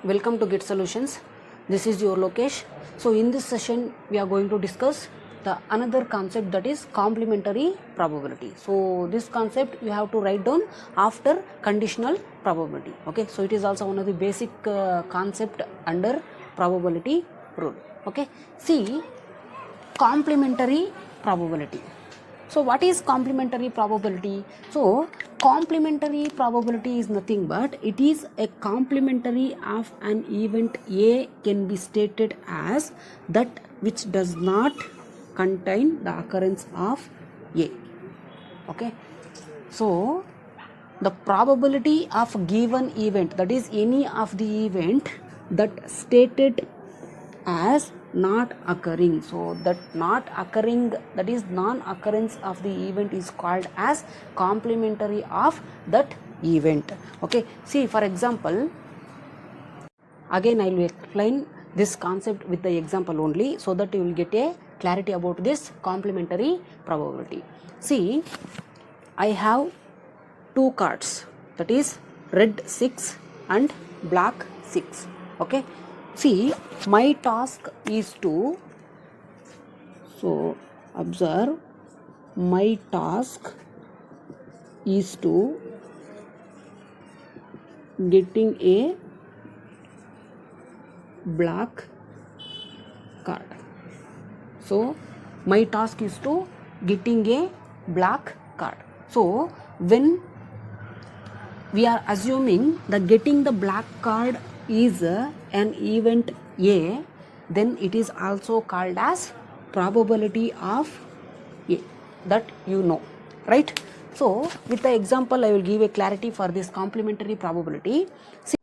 welcome to Get Solutions. This is your Lokesh. So in this session we are going to discuss the another concept, that is complementary probability. So this concept you have to write down after conditional probability. Okay, so it is also one of the basic concept under probability rule. Okay, see, complementary probability. So what is complementary probability? So complementary probability is nothing but it is a complementary of an event A can be stated as that which does not contain the occurrence of A. Okay, so the probability of a given event, that is any of the event that stated as not occurring, so that not occurring, that is non-occurrence of the event is called as complementary of that event. Okay, see, for example, again I will explain this concept with the example only, so that you will get a clarity about this complementary probability. See, I have two cards, that is red 6 and black 6. Okay, see, my task is to, so observe, my task is to getting a black card. So my task is to getting a black card. So when we are assuming that getting the black card is an event A, then it is also called as probability of A, that you know, right? So with the example I will give a clarity for this complementary probability. See,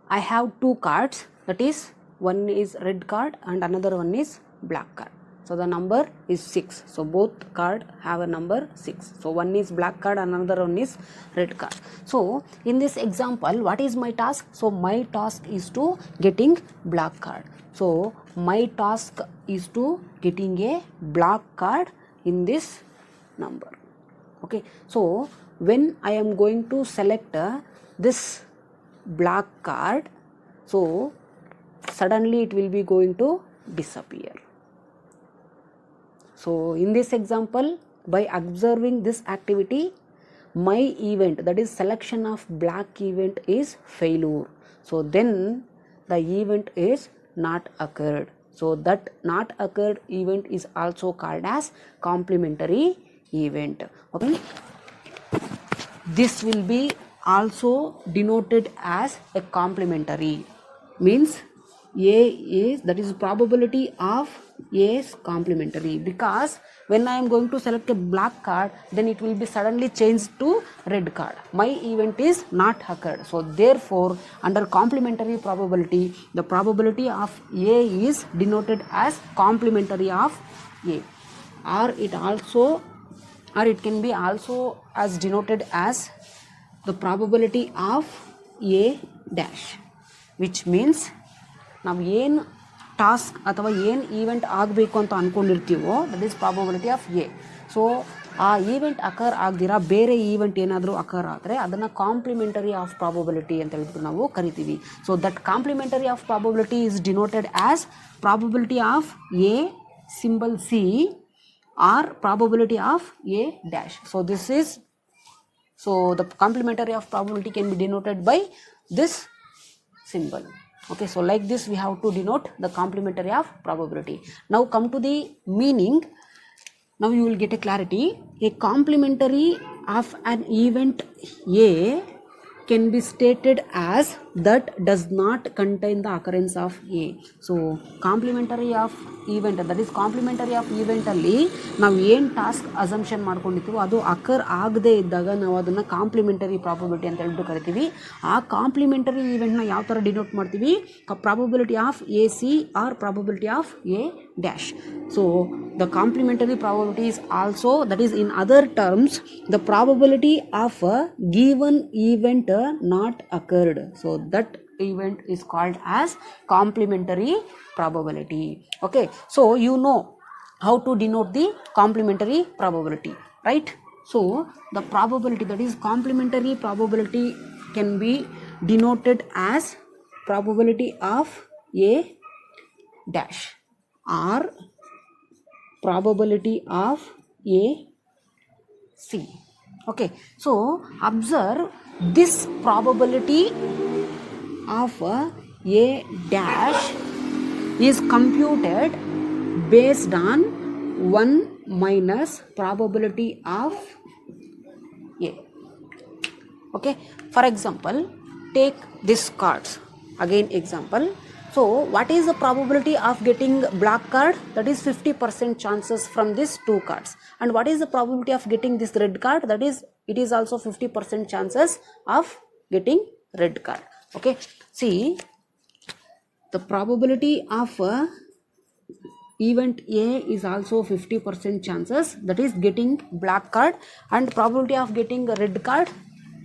I have two cards, that is one is red card and another one is black card. So the number is 6. So both card have a number 6. So one is black card and another one is red card. So in this example, what is my task? So my task is to getting black card. So my task is to getting a black card in this number. Okay, so when I am going to select this black card, so suddenly it will be going to disappear. So in this example, by observing this activity, my event, that is selection of black event, is failure. So then the event is not occurred. So that not occurred event is also called as complementary event. Okay, this will be also denoted as a complementary, means A is, that is probability of A is complementary, because when I am going to select a black card, then it will be suddenly changed to red card. My event is not occurred. So therefore under complementary probability, the probability of A is denoted as complementary of A, or it can be also as denoted as the probability of A dash, which means ನಾವು ಏನು task ಅಥವಾ ಏನು event ಆಗಬೇಕು ಅಂತ ಅಂದ್ಕೊಂಡಿರ್ತೀವೋ that is probability of a. So ಆ event occur ಆಗದಿರ ಬೇರೆ ಈವೆಂಟ್ ಏನಾದರೂ ಅಕರ್ ಆದರೆ ಅದನ್ನು ಕಾಂಪ್ಲಿಮೆಂಟರಿ ಆಫ್ ಪ್ರಾಬಬಿಲಿಟಿ ಅಂತ ಹೇಳ್ಬಿಟ್ಟು ನಾವು ಕರಿತೀವಿ. So that complementary of probability is denoted as probability of A symbol C or probability of A dash. So this is, so the complementary of probability can be denoted by this symbol. Okay, so like this we have to denote the complementary of probability. Now come to the meaning. Now you will get a clarity. A complementary of an event A can be stated as that does not contain the occurrence of A. So complementary of event, that is complementary of event ಅಲ್ಲಿ ನಾವು ಏನು task assumption ಮಾಡ್ಕೊಂಡಿರ್ತೀವೋ ಅದು occur ಆಗದೇ ಇದ್ದಾಗ ನಾವು ಅದನ್ನು complementary probability ಅಂತ ಹೇಳ್ಬಿಟ್ಟು ಕರಿತೀವಿ. ಆ ಕಾಂಪ್ಲಿಮೆಂಟರಿ ಈವೆಂಟ್ನ ಯಾವ ಥರ ಡಿನೋಟ್ ಮಾಡ್ತೀವಿ? Probability of A C or probability of A dash. So the complementary probability is also, that is in other terms, the probability of a given event not occurred. So that event is called as complementary probability. Okay, so you know how to denote the complementary probability, right? So the probability, that is complementary probability, can be denoted as probability of A dash or probability of A C. Okay, so observe this probability of A dash is computed based on 1 minus probability of A. Okay, for example, take this cards. Again example. So what is the probability of getting black card? That is 50% chances from these two cards. And what is the probability of getting this red card? That is, it is also 50% chances of getting red card. Okay, see, the probability of event A is also 50% chances, that is getting black card, and probability of getting a red card,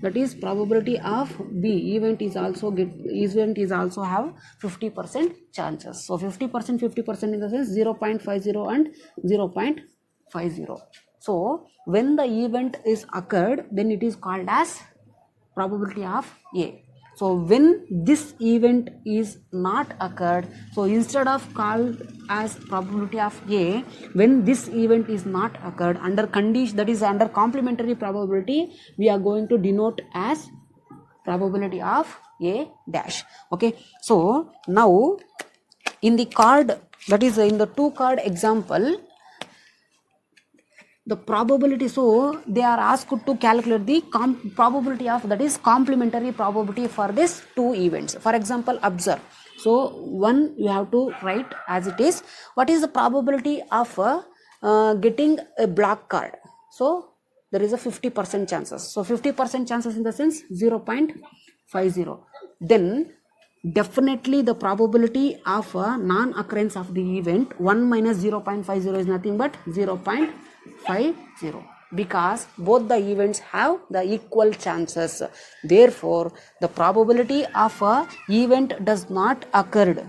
that is probability of B event is also have 50% chances. So 50% in the sense 0.50 and 0.50. So when the event is occurred, then it is called as probability of A. So when this event is not occurred, so instead of called as probability of A, when this event is not occurred, under condition, that is under complementary probability, we are going to denote as probability of A dash. Okay, so now in the card, that is in the two card example, the probability, so they are asked to calculate the probability of, that is complementary probability for this two events. For example, observe. So one you have to write as it is. What is the probability of getting a black card? So there is a 50% chances. So 50% chances in the sense 0.50. Then definitely the probability of non-occurrence of the event 1 minus 0.50 is nothing but 0.50, because both the events have the equal chances. Therefore the probability of a event does not occurred,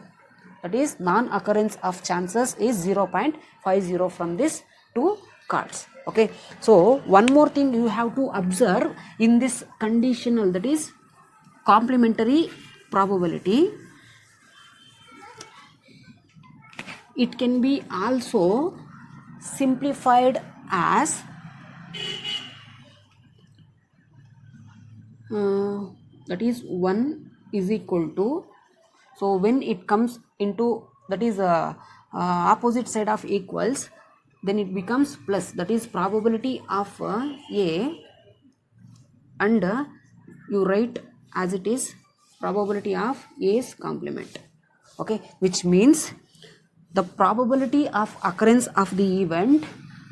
that is non-occurrence of chances, is 0.50 from these two cards. Okay, so one more thing you have to observe in this conditional, that is complementary probability, it can be also simplified as that is 1 is equal to, so when it comes into, that is opposite side of equals, then it becomes plus, that is probability of A, and you write as it is probability of A's complement. Okay, which means the probability of occurrence of the event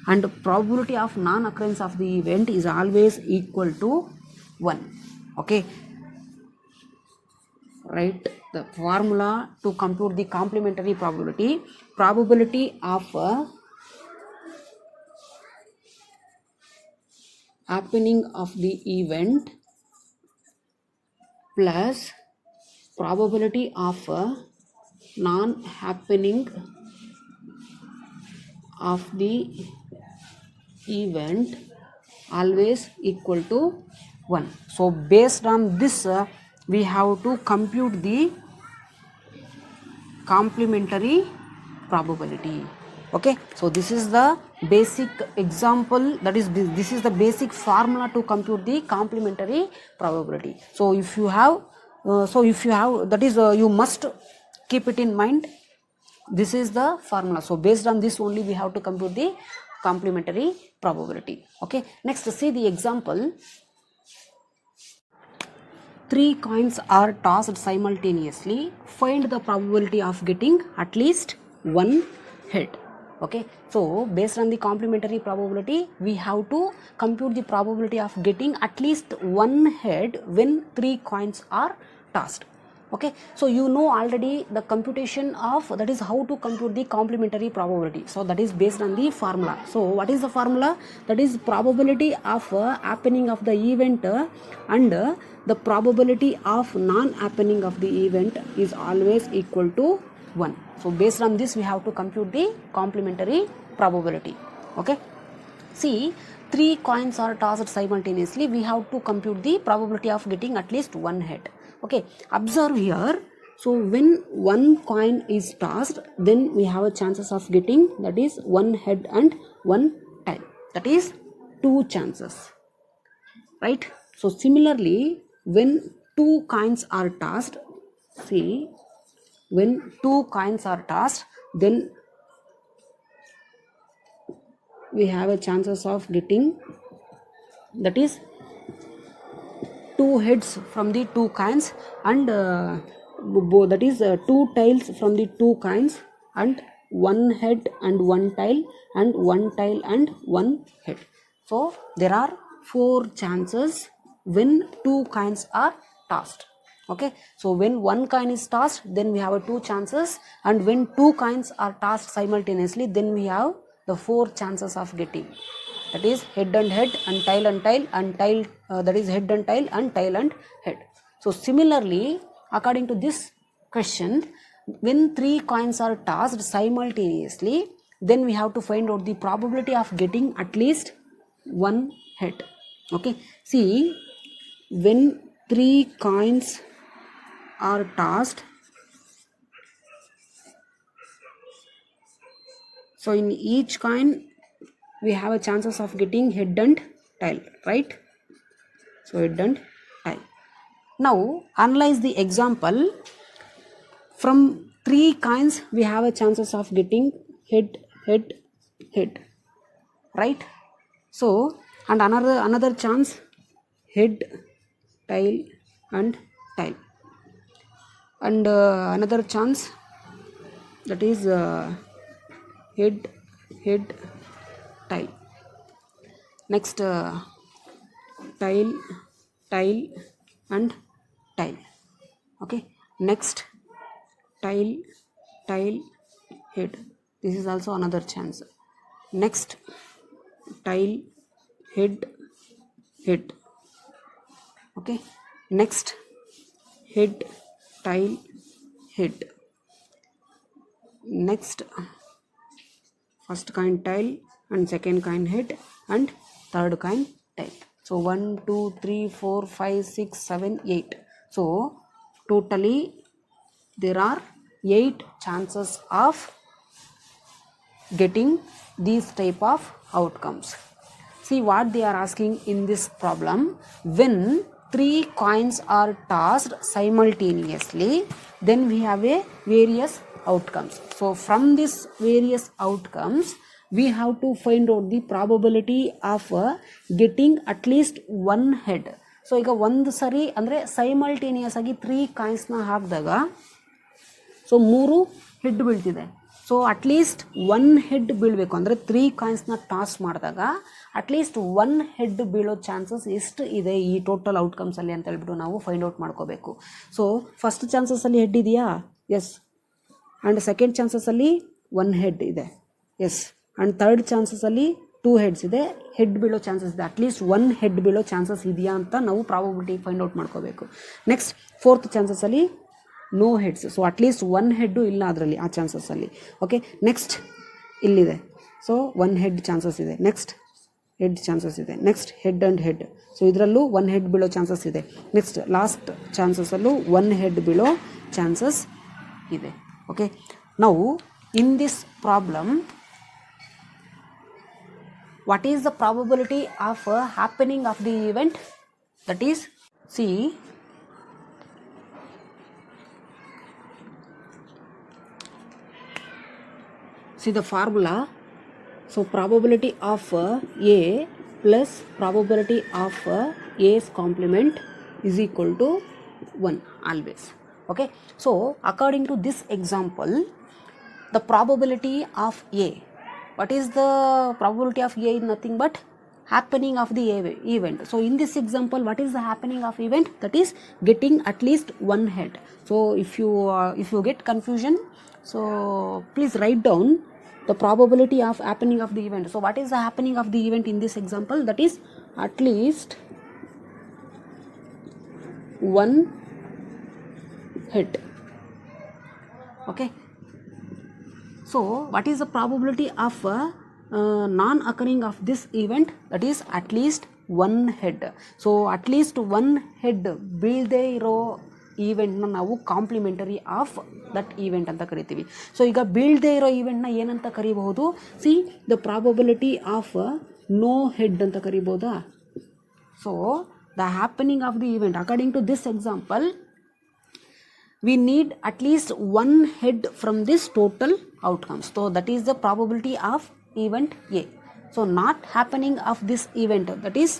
and probability of non-occurrence of the event is always equal to 1. Okay, write the formula to compute the complementary probability. Probability of happening of the event plus probability of non-happening of the event always equal to 1. So based on this we have to compute the complementary probability. Okay, so this is the basic example, that is this is the basic formula to compute the complementary probability. So if you have that is you must keep it in mind, this is the formula. So based on this only we have to compute the complementary probability. Okay, next see the example. 3 coins are tossed simultaneously. Find the probability of getting at least one head. Okay, so based on the complementary probability, we have to compute the probability of getting at least one head when 3 coins are tossed. Okay, so you know already the computation of, that is how to compute the complementary probability. So that is based on the formula. So what is the formula? That is probability of happening of the event and the probability of non-happening of the event is always equal to 1. So based on this we have to compute the complementary probability. Okay, see, 3 coins are tossed simultaneously, we have to compute the probability of getting at least one head. Okay, observe here. So when one coin is tossed, then we have a chances of getting, that is one head and one tail, that is two chances, right? So similarly, when two coins are tossed, see, when two coins are tossed, then we have a chances of getting, that is two heads from the two coins, and that is two tails from the two coins, and one head and one tail, and one tail and one head. So there are four chances when two coins are tossed. Okay, so when one coin is tossed, then we have two chances, and when two coins are tossed simultaneously, then we have the four chances of getting, that is head and head and tail and tail and tail, that is head and tail and tail and head. So similarly, according to this question, when three coins are tossed simultaneously, then we have to find out the probability of getting at least one head. Okay, see, when three coins are tossed, so in each coin we have a chances of getting head and tail, right? So head and tail. Now analyze the example. From three coins we have a chances of getting head, head, head, right? So, and another chance, head, tail and tail, and another chance, that is head, head, tail. Next tail, tail and tail. Okay, next tail, tail, head, this is also another chance. Next tail, head, head. Okay, next head, tail, head. Next first coin tail, and second coin head, and third coin tail. So 1 2 3 4 5 6 7 8. So totally there are 8 chances of getting these type of outcomes. See what they are asking in this problem. When three coins are tossed simultaneously, then we have a various outcomes. So from this various outcomes, we have to find out the probability of getting at least one head. So ಈಗ ಒಂದು ಸರಿ ಅಂದರೆ simultaneous ಆಗಿ 3 ಕಾಯಿನ್ಸ್ನ ಹಾಕಿದಾಗ so 3 head ಬೀಳ್ತಿದೆ. So at least one head ಬೀಳಬೇಕು ಅಂದರೆ 3 ಕಾಯಿನ್ಸ್ನ ಟಾಸ್ ಮಾಡಿದಾಗ ಅಟ್ಲೀಸ್ಟ್ ಒನ್ ಹೆಡ್ ಬೀಳೋ ಚಾನ್ಸಸ್ ಎಷ್ಟು ಇದೆ ಈ ಟೋಟಲ್ ಔಟ್ಕಮ್ಸಲ್ಲಿ ಅಂತ ಹೇಳ್ಬಿಟ್ಟು ನಾವು ಫೈಂಡ್ ಔಟ್ ಮಾಡ್ಕೋಬೇಕು. ಸೊ ಫಸ್ಟ್ ಚಾನ್ಸಸ್ಸಲ್ಲಿ ಹೆಡ್ ಇದೆಯಾ? ಎಸ್. ಆ್ಯಂಡ್ ಸೆಕೆಂಡ್ ಚಾನ್ಸಸ್ಸಲ್ಲಿ ಒನ್ ಹೆಡ್ ಇದೆ. ಎಸ್. ಆ್ಯಂಡ್ ಥರ್ಡ್ ಚಾನ್ಸಸ್ಸಲ್ಲಿ 2 ಹೆಡ್ಸ್ ಇದೆ. ಹೆಡ್ ಬೀಳೋ ಚಾನ್ಸಸ್ ಇದೆ. ಅಟ್ಲೀಸ್ಟ್ ಒನ್ ಹೆಡ್ ಬೀಳೋ ಚಾನ್ಸಸ್ ಇದೆಯಾ ಅಂತ ನಾವು ಪ್ರಾಬಬಿಲಿಟಿ ಫೈಂಡ್ ಔಟ್ ಮಾಡ್ಕೋಬೇಕು. ನೆಕ್ಸ್ಟ್ ಫೋರ್ತ್ ಚಾನ್ಸಸ್ಸಲ್ಲಿ no heads. So at least one head ಇಲ್ಲ ಅದರಲ್ಲಿ ಆ ಚಾನ್ಸಸ್ಸಲ್ಲಿ. ಓಕೆ, ನೆಕ್ಸ್ಟ್ ಇಲ್ಲಿದೆ. ಸೊ ಒನ್ ಹೆಡ್ ಚಾನ್ಸಸ್ ಇದೆ. ನೆಕ್ಸ್ಟ್ ಹೆಡ್ ಚಾನ್ಸಸ್ ಇದೆ. Next head and head. So ಇದರಲ್ಲೂ ಒನ್ ಹೆಡ್ ಬೀಳೋ ಚಾನ್ಸಸ್ ಇದೆ. ನೆಕ್ಸ್ಟ್ ಲಾಸ್ಟ್ ಚಾನ್ಸಸ್ಸಲ್ಲೂ ಒನ್ ಹೆಡ್ ಬೀಳೋ ಚಾನ್ಸಸ್ ಇದೆ. ಓಕೆ, ನಾವು in this problem what is the probability of happening of the event? That is, see the formula. So probability of A plus probability of A's complement is equal to 1 always. Okay, so according to this example, the probability of A, what is the probability of A? Is nothing but happening of the event. So in this example, what is the happening of event? That is getting at least one head. So if you get confusion, so please write down the probability of happening of the event. So what is the happening of the event in this example? That is at least one head. Okay, so what is the probability of non-occurring of this event? That is at least one head. So at least one head ಬೀಳದೇ ಇರೋ ಈವೆಂಟ್ನ ನಾವು complementary of that event ಅಂತ ಕರಿತೀವಿ. So ಈಗ ಬೀಳದೇ ಇರೋ ಈವೆಂಟ್ನ ಏನಂತ ಕರಿಬಹುದು? See the probability of no head ಅಂತ ಕರಿಬೋದಾ? So the happening of the event according to this example we need at least one head from this total outcomes. So that is the probability of event A. So not happening of this event, that is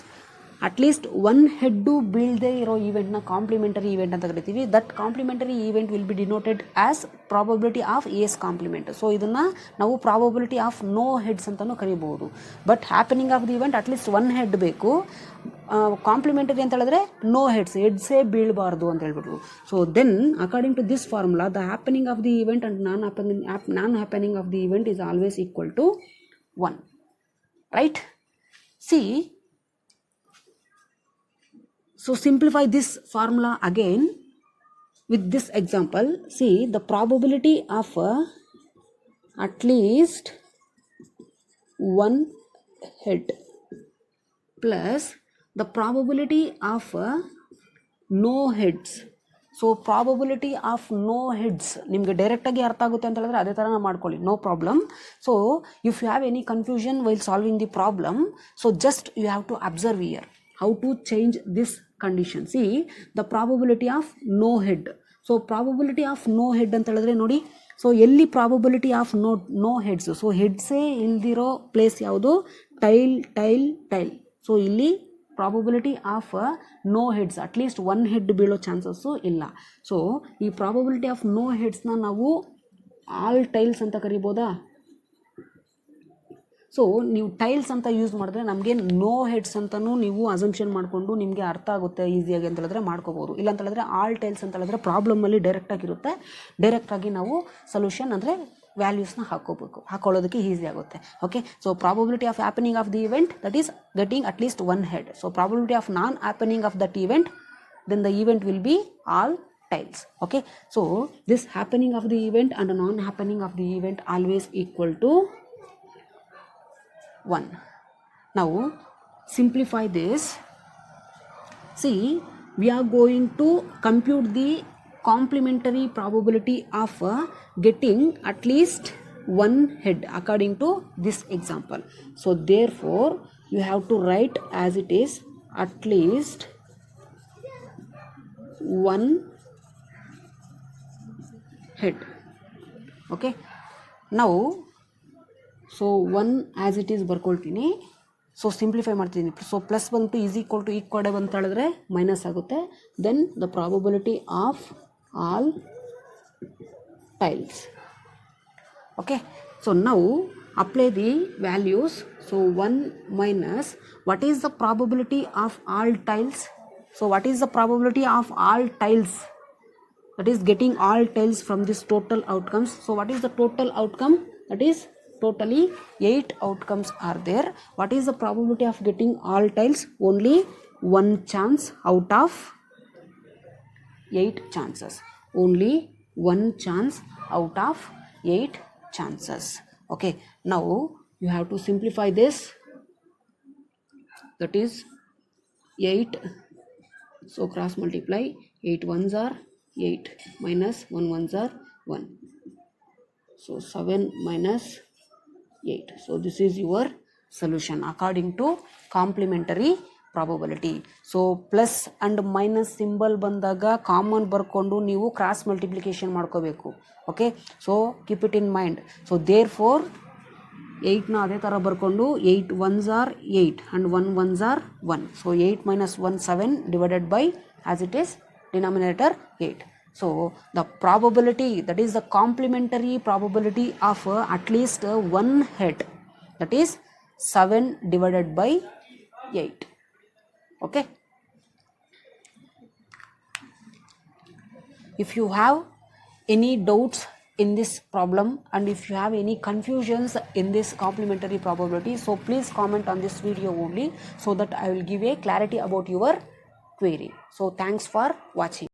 at least one head to ಬೀಳದೆ ಇರೋ ಈವೆಂಟ್ನ complementary event ಅಂತ ಕರಿತೀವಿ. That complementary event will be denoted as probability of S complement. So ಇದನ್ನು ನಾವು probability of no heads ಅಂತಲೂ ಕರಿಬಹುದು. But happening of the event at least one head ಬೇಕು. ಕಾಂಪ್ಲಿಮೆಂಟರಿ ಅಂತ ಹೇಳಿದ್ರೆ ನೋ ಹೆಡ್ಸೇ ಬೀಳಬಾರ್ದು ಅಂತ ಹೇಳ್ಬಿಟ್ಟು. So then according to this formula the happening of the event and non happening of the event is always equal to 1. Right? C, so simplify this formula again with this example. See, the probability of at least one head plus the probability of no heads. So probability of no heads ನಿಮಗೆ ಡೈರೆಕ್ಟಾಗಿ ಅರ್ಥ ಆಗುತ್ತೆ ಅಂತ ಹೇಳಿದ್ರೆ ಅದೇ ಥರ ಮಾಡ್ಕೊಳ್ಳಿ, no problem. So if you have any confusion while solving the problem, so just you have to observe here how to change this condition. See, the probability of no head. So probability of no head ಅಂತ ಹೇಳಿದ್ರೆ ನೋಡಿ, so ಎಲ್ಲಿ probability of no heads, so ಹೆಡ್ಸೇ ಇಲ್ದಿರೋ place ಯಾವುದು? Tail. So ಇಲ್ಲಿ probability of no heads at least one head ಬೀಳೋ chances ಇಲ್ಲ. ಸೊ ಈ ಪ್ರಾಬಬಿಲಿಟಿ ಆಫ್ ನೋ ಹೆಡ್ಸ್ನ ನಾವು ಆಲ್ ಟೈಲ್ಸ್ ಅಂತ ಕರಿಬೋದಾ? ಸೊ ನೀವು ಟೈಲ್ಸ್ ಅಂತ ಯೂಸ್ ಮಾಡಿದ್ರೆ ನಮಗೆ ನೋ ಹೆಡ್ಸ್ ಅಂತಲೂ ನೀವು ಅಸಂಪ್ಷನ್ ಮಾಡಿಕೊಂಡು ನಿಮಗೆ ಅರ್ಥ ಆಗುತ್ತೆ ಈಸಿಯಾಗಿ ಅಂತ ಹೇಳಿದ್ರೆ ಮಾಡ್ಕೋಬೋದು. ಇಲ್ಲ ಅಂತ ಹೇಳಿದ್ರೆ ಆಲ್ ಟೈಲ್ಸ್ ಅಂತ ಹೇಳಿದ್ರೆ ಪ್ರಾಬ್ಲಮಲ್ಲಿ ಡೈರೆಕ್ಟಾಗಿರುತ್ತೆ, ಡೈರೆಕ್ಟಾಗಿ ನಾವು ಸೊಲ್ಯೂಷನ್ ಅಂದರೆ ವ್ಯಾಲ್ಯೂಸ್ನ ಹಾಕೊಳ್ಳೋದಕ್ಕೆ ಈಸಿ ಆಗುತ್ತೆ. Okay, so probability of happening of the event that is getting at least one head. So probability of non happening of that event, then the event will be all tiles. Okay, so this happening of the event and non happening of the event always equal to 1. Now simplify this. See, we are going to compute the complementary probability of getting at least one head according to this example. So therefore you have to write as it is, at least one head. Okay, now so 1 as it is ಬರ್ಕೊಳ್ತೀನಿ. So simplify ಮಾಡ್ತೀನಿ. So plus ಬಂತು is equal to ಈ ಕಡೆ ಬಂತ ಹೇಳಿದ್ರೆ minus ಆಗುತ್ತೆ. Then the probability of all tails. Okay, so now apply the values. So 1 minus what is the probability of all tails? So what is the probability of all tails? that is getting all tiles from this total outcomes. So what is the total outcome? That is totally 8 outcomes are there. What is the probability of getting all tiles? Only 1 chance out of 8 chances. Only 1 chance out of 8 chances. Okay, now you have to simplify this. That is 8. So cross multiply. 8 ones are 8 minus 1 ones are 1. So 7 minus 8. So this is your solution according to complementary probability. So plus and minus symbol ಬಂದಾಗ common ಬರ್ಕೊಂಡು ನೀವು cross multiplication ಮಾಡ್ಕೋಬೇಕು. Okay, so keep it in mind. So therefore 8ನ ಅದೇ ಥರ ಬರ್ಕೊಂಡು 8 ones are 8 and 1 ones are 1. So 8 minus 1 7 divided by as it is denominator 8. So the probability, that is the complementary probability of at least one head, that is 7 divided by 8. Okay, if you have any doubts in this problem and if you have any confusions in this complementary probability, so please comment on this video only so that I will give a clarity about your query. So thanks for watching.